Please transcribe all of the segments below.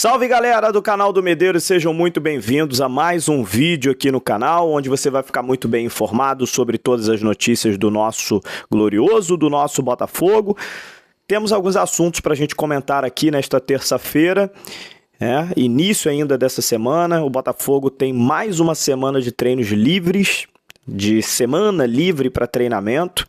Salve galera do canal do Medeiros, sejam muito bem-vindos a mais um vídeo aqui no canal, onde você vai ficar muito bem informado sobre todas as notícias do nosso glorioso, do nosso Botafogo. Temos alguns assuntos para a gente comentar aqui nesta terça-feira, início ainda dessa semana. O Botafogo tem mais uma semana de treinos livres, de semana livre para treinamento.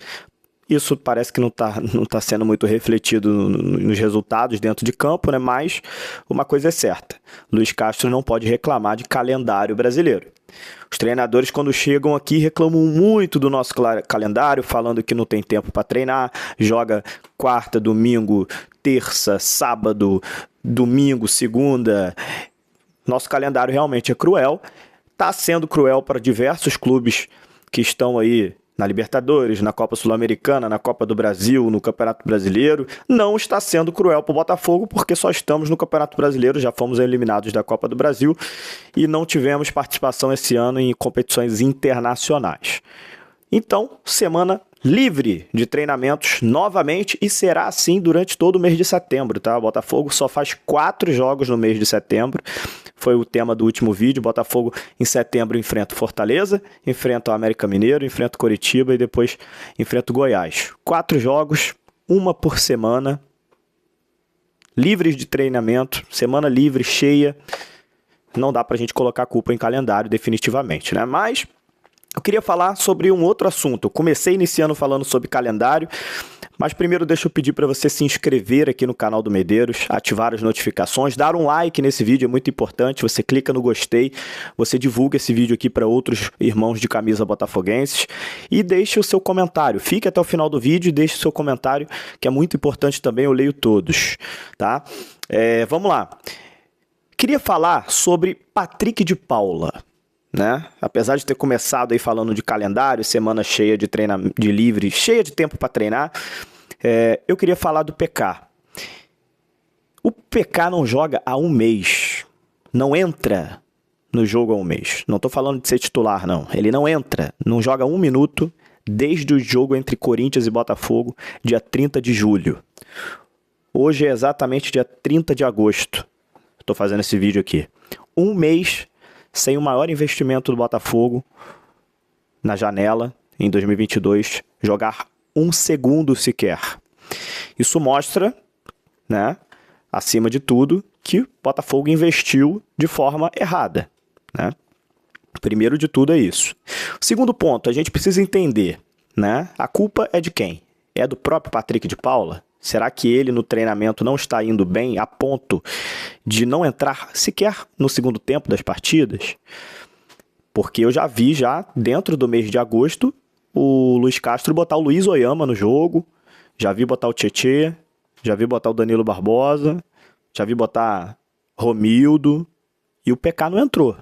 Isso parece que não tá sendo muito refletido nos resultados dentro de campo, né? Mas uma coisa é certa, Luiz Castro não pode reclamar de calendário brasileiro. Os treinadores, quando chegam aqui, reclamam muito do nosso calendário, falando que não tem tempo para treinar, joga quarta, domingo, terça, sábado, domingo, segunda. Nosso calendário realmente é cruel, está sendo cruel para diversos clubes que estão aí na Libertadores, na Copa Sul-Americana, na Copa do Brasil, no Campeonato Brasileiro. Não está sendo cruel para o Botafogo, porque só estamos no Campeonato Brasileiro, já fomos eliminados da Copa do Brasil e não tivemos participação esse ano em competições internacionais. Então, semana livre de treinamentos novamente e será assim durante todo o mês de setembro, tá? O Botafogo só faz 4 jogos no mês de setembro. Foi o tema do último vídeo. Botafogo em setembro enfrenta o Fortaleza, enfrenta o América Mineiro, enfrenta o Coritiba e depois enfrenta o Goiás. 4 jogos, uma por semana, livres de treinamento, semana livre, cheia. Não dá pra gente colocar a culpa em calendário definitivamente, né? Mas eu queria falar sobre um outro assunto. Eu comecei iniciando falando sobre calendário, mas primeiro deixa eu pedir para você se inscrever aqui no canal do Medeiros, ativar as notificações, dar um like nesse vídeo, é muito importante. Você clica no gostei, você divulga esse vídeo aqui para outros irmãos de camisa botafoguenses e deixe o seu comentário. Fique até o final do vídeo e deixe o seu comentário, que é muito importante também, eu leio todos, tá? Vamos lá. Queria falar sobre Patrick de Paula, né? Apesar de ter começado aí falando de calendário, semana cheia de treinamento, de livre, cheia de tempo para treinar, eu queria falar do PK. O PK não joga há um mês, não entra no jogo há um mês. Não estou falando de ser titular, não. Ele não entra, não joga 1 minuto desde o jogo entre Corinthians e Botafogo, dia 30 de julho. Hoje é exatamente dia 30 de agosto. Estou fazendo esse vídeo aqui. 1 mês sem o maior investimento do Botafogo na janela, em 2022, jogar 1 segundo sequer. Isso mostra, né, acima de tudo, que o Botafogo investiu de forma errada, né? Primeiro de tudo é isso. Segundo ponto, a gente precisa entender, né, a culpa é de quem? É do próprio Patrick de Paula? Será que ele no treinamento não está indo bem a ponto de não entrar sequer no segundo tempo das partidas? Porque eu já vi dentro do mês de agosto o Luiz Castro botar o Luiz Oyama no jogo, já vi botar o Tietê, já vi botar o Danilo Barbosa, já vi botar Romildo e o PK não entrou.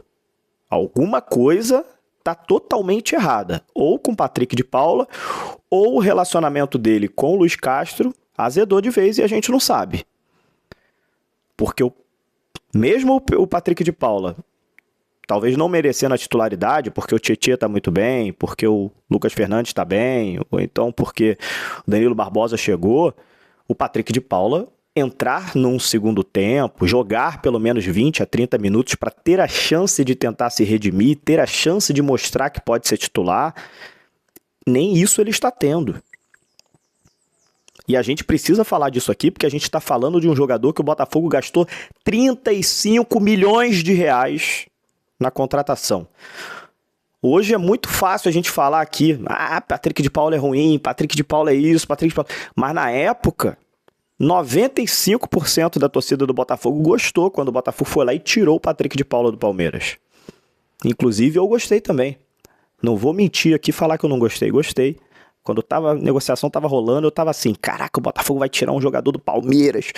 Alguma coisa está totalmente errada, ou com o Patrick de Paula, ou o relacionamento dele com o Luiz Castro azedou de vez e a gente não sabe. Porque mesmo o Patrick de Paula, talvez não merecendo a titularidade, porque o Tietê está muito bem, porque o Lucas Fernandes está bem, ou então porque o Danilo Barbosa chegou, o Patrick de Paula entrar num segundo tempo, jogar pelo menos 20 a 30 minutos para ter a chance de tentar se redimir, ter a chance de mostrar que pode ser titular, nem isso ele está tendo. E a gente precisa falar disso aqui, porque a gente está falando de um jogador que o Botafogo gastou 35 milhões de reais na contratação. Hoje é muito fácil a gente falar aqui, Patrick de Paula é ruim, Patrick de Paula é isso, Patrick de Paula... Mas na época, 95% da torcida do Botafogo gostou quando o Botafogo foi lá e tirou o Patrick de Paula do Palmeiras. Inclusive eu gostei também. Não vou mentir aqui e falar que eu não gostei, gostei. Quando a negociação estava rolando, eu estava assim, caraca, o Botafogo vai tirar um jogador do Palmeiras,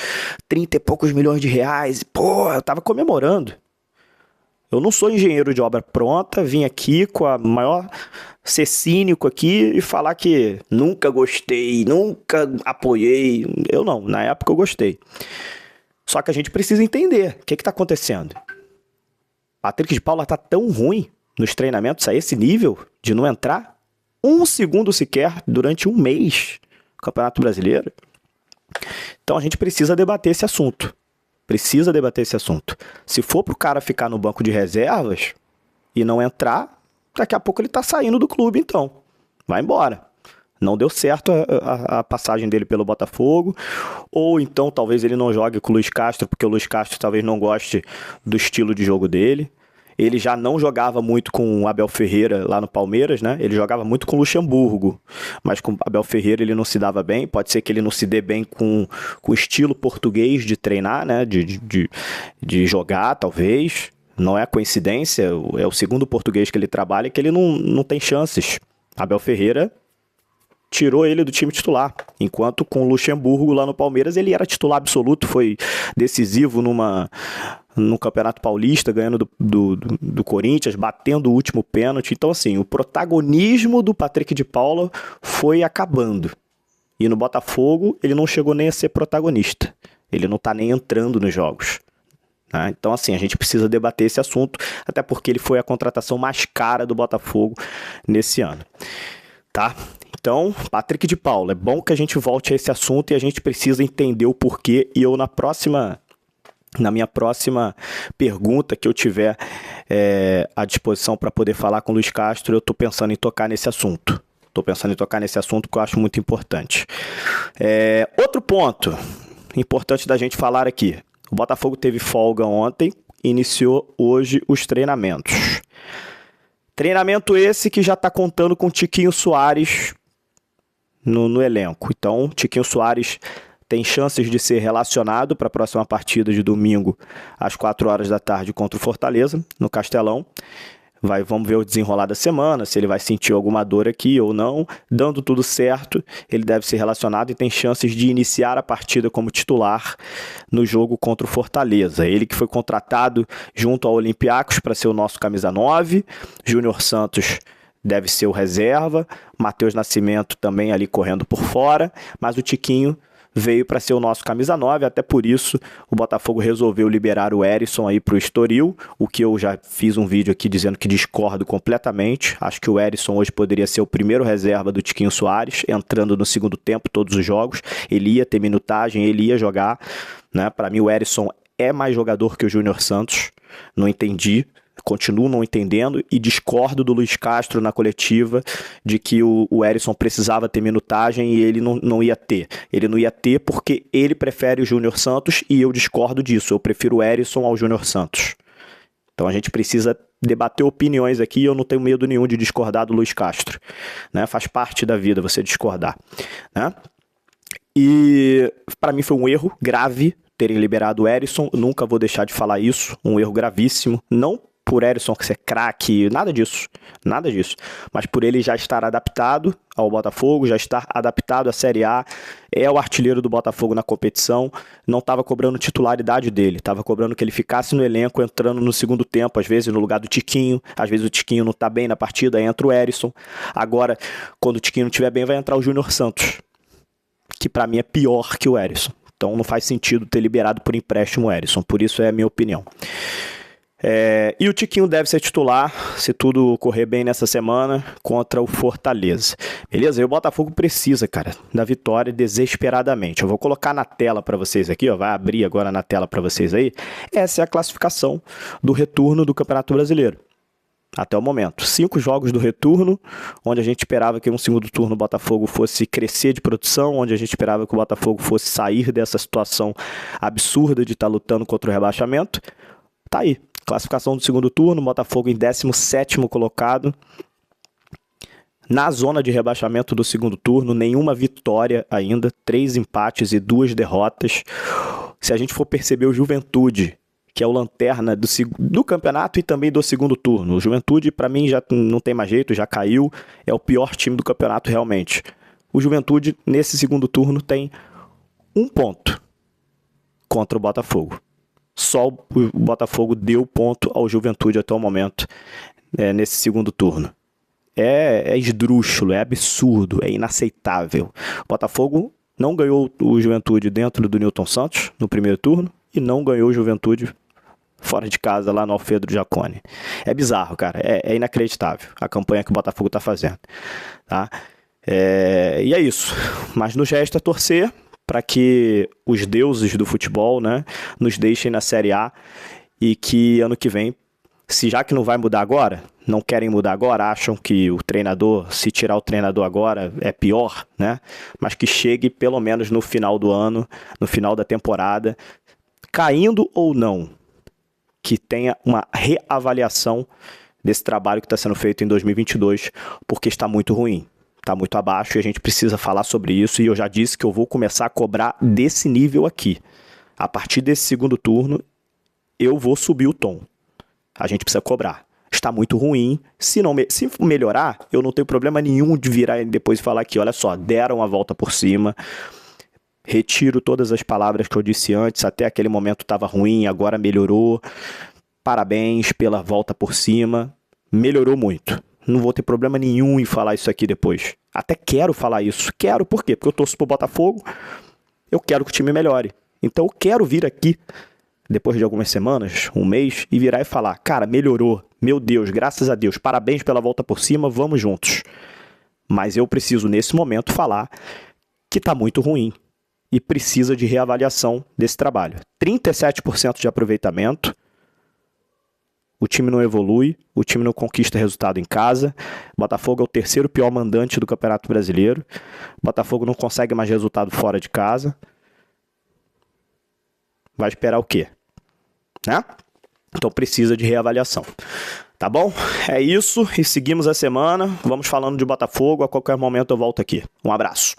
30 e poucos milhões de reais, pô, eu estava comemorando. Eu não sou engenheiro de obra pronta, vim aqui com a maior ser cínico aqui e falar que nunca gostei, nunca apoiei. Eu não, na época eu gostei. Só que a gente precisa entender o que está acontecendo. Patrick de Paula está tão ruim nos treinamentos a esse nível de não entrar 1 segundo sequer durante um mês no Campeonato Brasileiro. Então a gente precisa debater esse assunto. Precisa debater esse assunto. Se for pro cara ficar no banco de reservas e não entrar, daqui a pouco ele tá saindo do clube, então. Vai embora. Não deu certo a passagem dele pelo Botafogo, ou então talvez ele não jogue com o Luiz Castro, porque o Luiz Castro talvez não goste do estilo de jogo dele. Ele já não jogava muito com o Abel Ferreira lá no Palmeiras, né? Ele jogava muito com o Luxemburgo, mas com o Abel Ferreira ele não se dava bem. Pode ser que ele não se dê bem com o estilo português de treinar, né? De jogar, talvez. Não é coincidência, é o segundo português que ele trabalha que ele não tem chances. Abel Ferreira tirou ele do time titular, enquanto com o Luxemburgo lá no Palmeiras ele era titular absoluto, foi decisivo no Campeonato Paulista, ganhando do Corinthians, batendo o último pênalti. Então, assim, o protagonismo do Patrick de Paula foi acabando. E no Botafogo, ele não chegou nem a ser protagonista. Ele não tá nem entrando nos jogos. Né? Então, assim, a gente precisa debater esse assunto, até porque ele foi a contratação mais cara do Botafogo nesse ano. Tá? Então, Patrick de Paula, é bom que a gente volte a esse assunto e a gente precisa entender o porquê. E eu, na minha próxima pergunta que eu tiver à disposição para poder falar com o Luiz Castro, eu estou pensando em tocar nesse assunto. Porque eu acho muito importante. Outro ponto importante da gente falar aqui. O Botafogo teve folga ontem, iniciou hoje os treinamentos. Treinamento esse que já está contando com Tiquinho Soares no elenco. Então, Tiquinho Soares tem chances de ser relacionado para a próxima partida de domingo às 4 horas da tarde contra o Fortaleza, no Castelão. Vamos ver o desenrolar da semana, se ele vai sentir alguma dor aqui ou não. Dando tudo certo, ele deve ser relacionado e tem chances de iniciar a partida como titular no jogo contra o Fortaleza. Ele que foi contratado junto ao Olympiacos para ser o nosso camisa 9. Júnior Santos deve ser o reserva. Matheus Nascimento também ali correndo por fora. Mas o Tiquinho veio para ser o nosso camisa 9, até por isso o Botafogo resolveu liberar o Herisson aí para o Estoril, o que eu já fiz um vídeo aqui dizendo que discordo completamente. Acho que o Herisson hoje poderia ser o primeiro reserva do Tiquinho Soares, entrando no segundo tempo todos os jogos. Ele ia ter minutagem, ele ia jogar, né? Para mim o Herisson é mais jogador que o Júnior Santos, não entendi. Continuo não entendendo e discordo do Luiz Castro na coletiva de que o Herisson precisava ter minutagem e ele não ia ter. Ele não ia ter porque ele prefere o Júnior Santos e eu discordo disso. Eu prefiro o Herisson ao Júnior Santos. Então a gente precisa debater opiniões aqui e eu não tenho medo nenhum de discordar do Luiz Castro. Né? Faz parte da vida você discordar. Né? E para mim foi um erro grave terem liberado o Herisson. Eu nunca vou deixar de falar isso. Um erro gravíssimo. Não por Herisson ser craque, nada disso, mas por ele já estar adaptado ao Botafogo, já estar adaptado à Série A, é o artilheiro do Botafogo na competição, não estava cobrando titularidade dele, estava cobrando que ele ficasse no elenco, entrando no segundo tempo, às vezes no lugar do Tiquinho, às vezes o Tiquinho não está bem na partida, entra o Herisson. Agora, quando o Tiquinho não estiver bem, vai entrar o Júnior Santos, que para mim é pior que o Herisson, então não faz sentido ter liberado por empréstimo o Herisson, por isso é a minha opinião. E o Tiquinho deve ser titular, se tudo correr bem nessa semana, contra o Fortaleza. Beleza? E o Botafogo precisa, cara, da vitória desesperadamente. Eu vou colocar na tela para vocês aqui, ó, vai abrir agora na tela para vocês aí. Essa é a classificação do retorno do Campeonato Brasileiro. Até o momento. 5 jogos do retorno, onde a gente esperava que um segundo turno o Botafogo fosse crescer de produção, onde a gente esperava que o Botafogo fosse sair dessa situação absurda de estar lutando contra o rebaixamento. Tá aí. Classificação do segundo turno, Botafogo em 17º colocado. Na zona de rebaixamento do segundo turno, nenhuma vitória ainda, 3 empates e 2 derrotas. Se a gente for perceber o Juventude, que é o lanterna do campeonato e também do segundo turno. O Juventude, para mim, já não tem mais jeito, já caiu, é o pior time do campeonato realmente. O Juventude, nesse segundo turno, tem 1 ponto contra o Botafogo. Só o Botafogo deu ponto ao Juventude até o momento, nesse segundo turno. É esdrúxulo, é absurdo, é inaceitável. O Botafogo não ganhou o Juventude dentro do Newton Santos no primeiro turno e não ganhou o Juventude fora de casa lá no Alfredo Jaconi. É bizarro, cara, é inacreditável a campanha que o Botafogo está fazendo. Tá? E é isso, mas nos resta torcer para que os deuses do futebol, né, nos deixem na Série A e que ano que vem, já que não vai mudar agora, não querem mudar agora, acham que o treinador, se tirar o treinador agora, é pior, né? Mas que chegue pelo menos no final do ano, no final da temporada, caindo ou não, que tenha uma reavaliação desse trabalho que está sendo feito em 2022, porque está muito ruim, está muito abaixo e a gente precisa falar sobre isso. E eu já disse que eu vou começar a cobrar desse nível aqui. A partir desse segundo turno, eu vou subir o tom. A gente precisa cobrar. Está muito ruim. Se melhorar, eu não tenho problema nenhum de virar depois e falar aqui, olha só, deram a volta por cima. Retiro todas as palavras que eu disse antes, até aquele momento estava ruim, agora melhorou. Parabéns pela volta por cima. Melhorou muito. Não vou ter problema nenhum em falar isso aqui depois. Até quero falar isso. Quero, por quê? Porque eu torço pro Botafogo, eu quero que o time melhore. Então eu quero vir aqui, depois de algumas semanas, um mês, e virar e falar, cara, melhorou, meu Deus, graças a Deus, parabéns pela volta por cima, vamos juntos. Mas eu preciso, nesse momento, falar que tá muito ruim e precisa de reavaliação desse trabalho. 37% de aproveitamento, o time não evolui, o time não conquista resultado em casa, Botafogo é o terceiro pior mandante do Campeonato Brasileiro, Botafogo não consegue mais resultado fora de casa. Vai esperar o quê? Né? Então precisa de reavaliação. Tá bom? É isso e seguimos a semana. Vamos falando de Botafogo. A qualquer momento eu volto aqui. Um abraço.